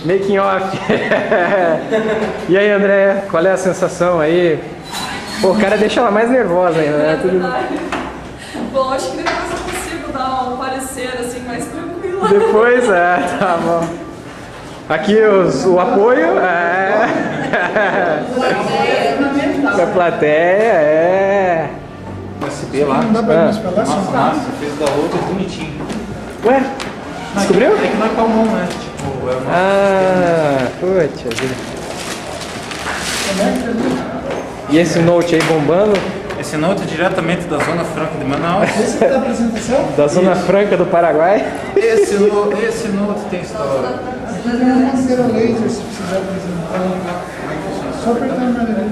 Making off. E aí, André, qual é a sensação aí? Pô, o cara deixa ela mais nervosa ainda, né? Bom, acho que depois eu consigo dar um parecer assim mais tranquilo. Depois, tá bom. Aqui o apoio, da plateia, USB lá. Não dá pra ir pra lá, só Massa, fez da outra bonitinho. Ué, descobriu? É que não é comum, né? Tipo, é uma... Putz, vida. E esse Note aí bombando? Esse Note é diretamente da Zona Franca de Manaus. Esse é da apresentação? Da Zona Franca do Paraguai? Esse Note tem história. Aqui tem uma cera laser se precisar apresentar. Só apertar na maneira.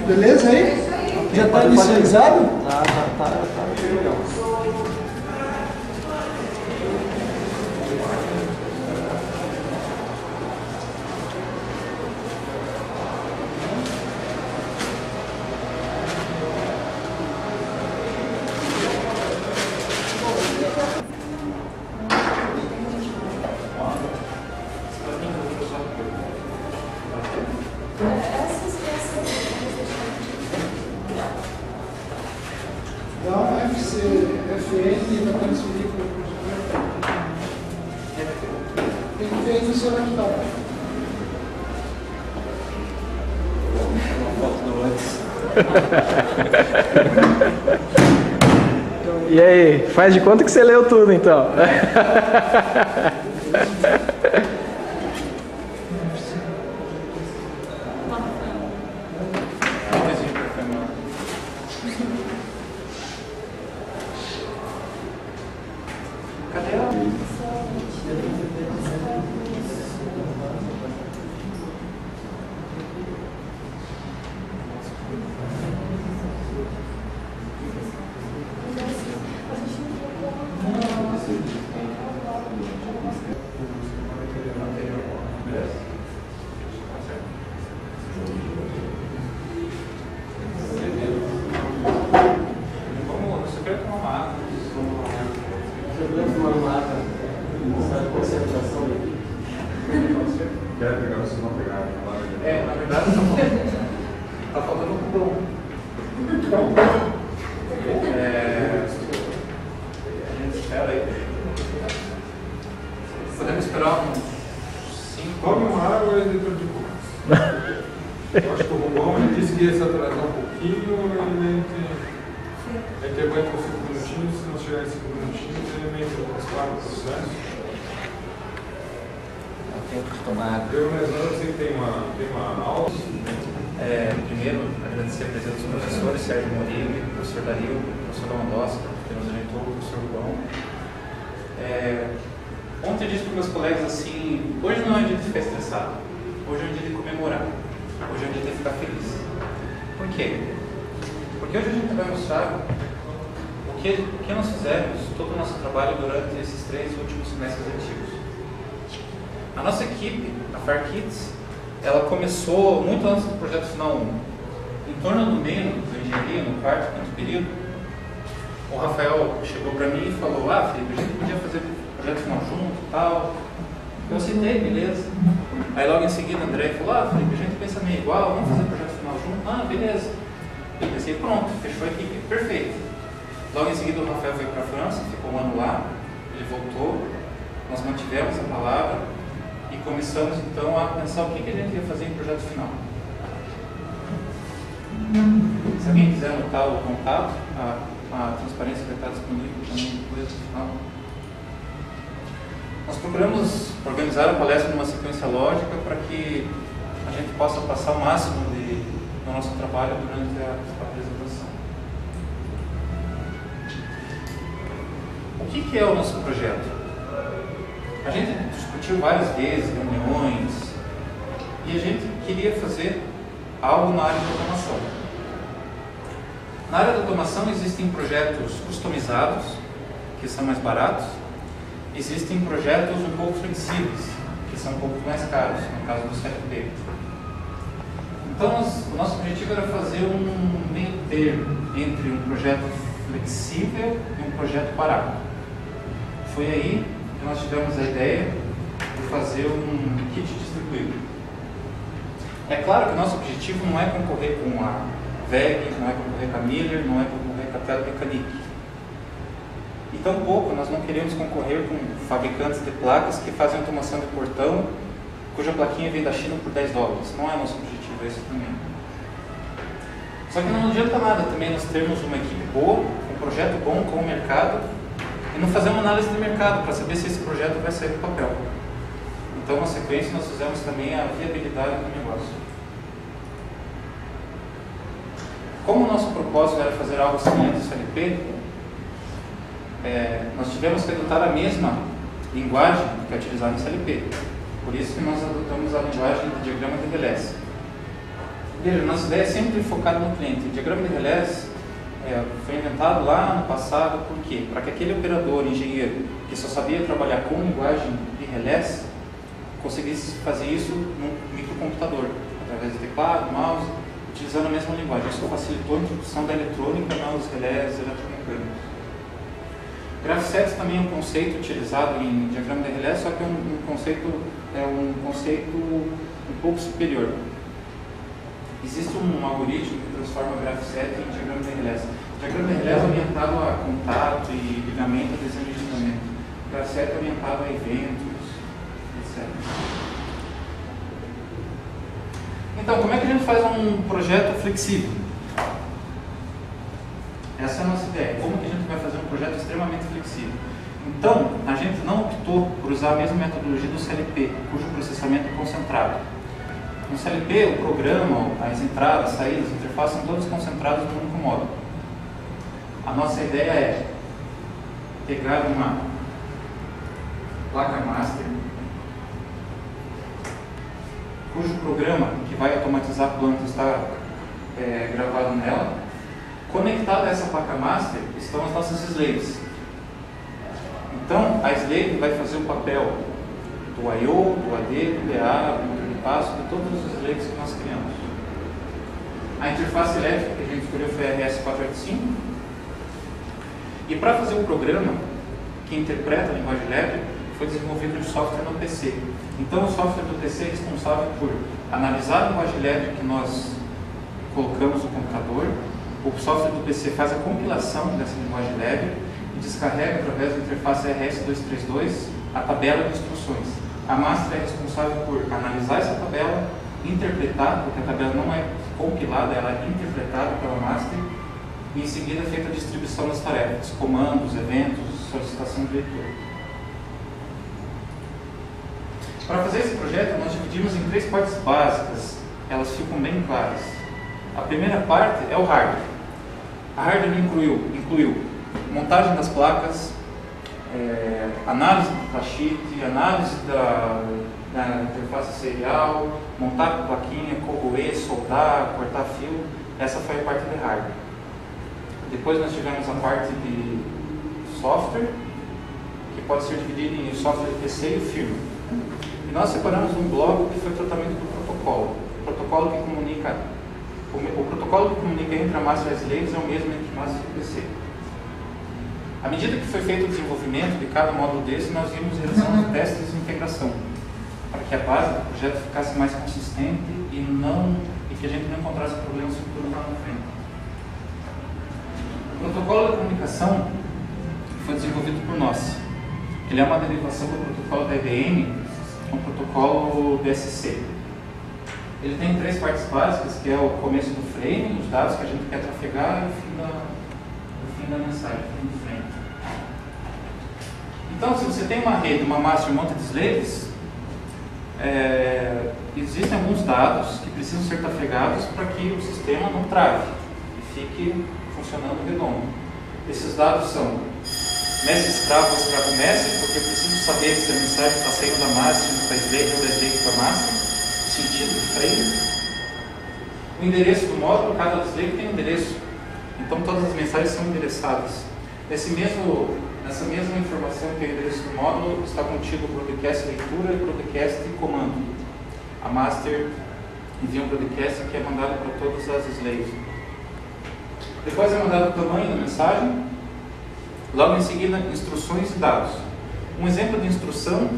Beleza aí? Já está inicializado? Tá. Dá um FN para transferir para o projeto. Tem que ver aí no seu laptop. E aí, faz de conta que você leu tudo então. Quer pegar, vocês vão pegar. Na verdade, tá faltando um pão. A gente espera aí. Podemos esperar uns 5. Tome uma água e depois de boa. Eu acho que o Romão ele disse que ia se atrasar um pouquinho, ele aguenta uns 5 minutinhos, se não chegar em 5 minutinhos, ele meio que claro o processo. Tempo de tomar. Eu sei que tem uma aula. Primeiro, agradecer a presença dos professores, Sérgio Morilli, professor Dario, professor Lewandowski, que nos orientou, professor Rubão. Ontem eu disse para os meus colegas assim, hoje não é um dia de ficar estressado, hoje é um dia de comemorar, hoje é um dia de ficar feliz. Por quê? Porque hoje a gente vai mostrar o que nós fizemos, todo o nosso trabalho durante esses 3 últimos semestres letivos. A nossa equipe, a FAR Kids, ela começou muito antes do projeto final 1. Em torno do meio da engenharia, no 4º, 5º período, o Rafael chegou para mim e falou: Felipe, a gente podia fazer o projeto final junto e tal. Eu aceitei, beleza. Aí logo em seguida o André falou: Felipe, a gente pensa meio igual, vamos fazer o projeto final junto? Beleza. Eu pensei: pronto, fechou a equipe, perfeito. Logo em seguida o Rafael veio para a França, ficou um ano lá, ele voltou, nós mantivemos a palavra. E começamos então a pensar o que a gente ia fazer em projeto final. Se alguém quiser anotar o contato, a transparência vai estar disponível também depois do final. Nós procuramos organizar a palestra numa sequência lógica para que a gente possa passar o máximo do nosso trabalho durante a apresentação. O que é o nosso projeto? A gente discutiu várias vezes, reuniões, e a gente queria fazer algo na área de automação. Na área de automação existem projetos customizados, que são mais baratos, existem projetos um pouco flexíveis, que são um pouco mais caros, no caso do CFP. Então, o nosso objetivo era fazer um meio termo entre um projeto flexível e um projeto barato. Foi aí que nós tivemos a ideia de fazer um kit distribuído. É claro que o nosso objetivo não é concorrer com a VEG, não é concorrer com a Miller, não é concorrer com a Telemecanique. E tampouco nós não queremos concorrer com fabricantes de placas que fazem automação de portão, cuja plaquinha vem da China por $10. Não é nosso objetivo esse também. Só que não adianta nada também nós termos uma equipe boa, um projeto bom com o mercado, e não fazer uma análise de mercado para saber se esse projeto vai sair do papel. Então, na sequência, nós fizemos também a viabilidade do negócio. Como o nosso propósito era fazer algo semelhante ao CLP, nós tivemos que adotar a mesma linguagem que é utilizada no CLP. Por isso que nós adotamos a linguagem do diagrama de Relais. Veja, nossa ideia é sempre focada no cliente. O diagrama de Relais foi inventado lá no passado, por quê? Para que aquele operador, engenheiro, que só sabia trabalhar com linguagem de Relais, conseguisse fazer isso num microcomputador, através de teclado, mouse, utilizando a mesma linguagem. Isso facilitou a introdução da eletrônica nos relés eletromecânicos. Graph-sets também é um conceito utilizado em diagrama de relés, só que é um conceito um pouco superior. Existe um algoritmo que transforma graph-set em diagrama de relés. Diagrama de relés é orientado a contato e ligamento, a desenho de ligamento. Graph-set é orientado a eventos, etc. Então, como é que a gente faz um projeto flexível? Essa é a nossa ideia. Como que a gente vai fazer um projeto extremamente flexível? Então, a gente não optou por usar a mesma metodologia do CLP, cujo processamento é concentrado. No CLP, o programa, as entradas, saídas, interfaces são todos concentrados no único módulo. A nossa ideia é pegar uma placa master, cujo programa que vai automatizar a planta está gravado nela. Conectada a essa placa master estão as nossas slaves. Então, a slave vai fazer o papel do I/O, do AD, do DA, do motor de passo, de todos os slaves que nós criamos. A interface elétrica que a gente escolheu foi a RS485. E para fazer o programa que interpreta a linguagem elétrica, foi desenvolvido um software no PC. Então, o software do PC é responsável por analisar a linguagem elétrica que nós colocamos no computador. O software do PC faz a compilação dessa linguagem elétrica e descarrega através da interface RS232 a tabela de instruções. A master é responsável por analisar essa tabela, interpretar, porque a tabela não é compilada, ela é interpretada pela master, e em seguida é feita a distribuição das tarefas, comandos, eventos, solicitação de leitura. Para fazer esse projeto, nós dividimos em 3 partes básicas, elas ficam bem claras. A primeira parte é o hardware. A hardware incluiu montagem das placas, análise do datasheet, análise da interface serial, montar a plaquinha, corroer, soldar, cortar fio. Essa foi a parte de hardware. Depois nós tivemos a parte de software, que pode ser dividida em software de PC e firmware. E nós separamos um bloco que foi o tratamento do protocolo. O protocolo que comunica entre a master e as slaves é o mesmo entre master e PC. À medida que foi feito o desenvolvimento de cada módulo desse, nós íamos realizando testes de integração, para que a base do projeto ficasse mais consistente e que a gente não encontrasse problemas futuros lá na frente. O protocolo de comunicação foi desenvolvido por nós. Ele é uma derivação do protocolo da IBM, um protocolo DSC. Ele tem 3 partes básicas, que é o começo do frame, os dados que a gente quer trafegar e o fim da mensagem, o fim do frame. Então, se você tem uma rede, uma master e um monte de slaves, existem alguns dados que precisam ser trafegados para que o sistema não trave e fique funcionando redondo. Esses dados são mestre escravo ou escravo mestre, porque eu preciso saber se a mensagem está saindo da master, da slave ou da slave para a master, o sentido do frame. O endereço do módulo, cada slave tem um endereço, então todas as mensagens são endereçadas. Nessa mesma informação que é o endereço do módulo, está contido o broadcast leitura e o broadcast comando. A master envia um broadcast que é mandado para todas as slaves. Depois é mandado o tamanho da mensagem, logo em seguida instruções e dados. Um exemplo de instrução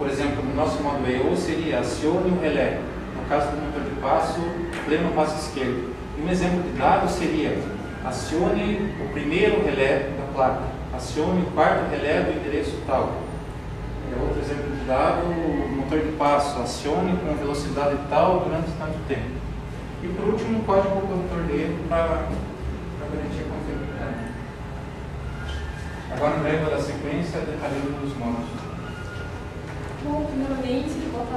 por exemplo, no nosso modo E, ou seria acione o relé. No caso do motor de passo, pleno passo esquerdo. E um exemplo de dado seria acione o primeiro relé da placa, acione o quarto relé do endereço tal. Outro exemplo de dado, o motor de passo, acione com velocidade tal durante tanto tempo. E por último, o código opositor dele para garantir a confiabilidade. Agora, no breve da sequência, detalhando os modos. Bom, primeiramente, boa tarde.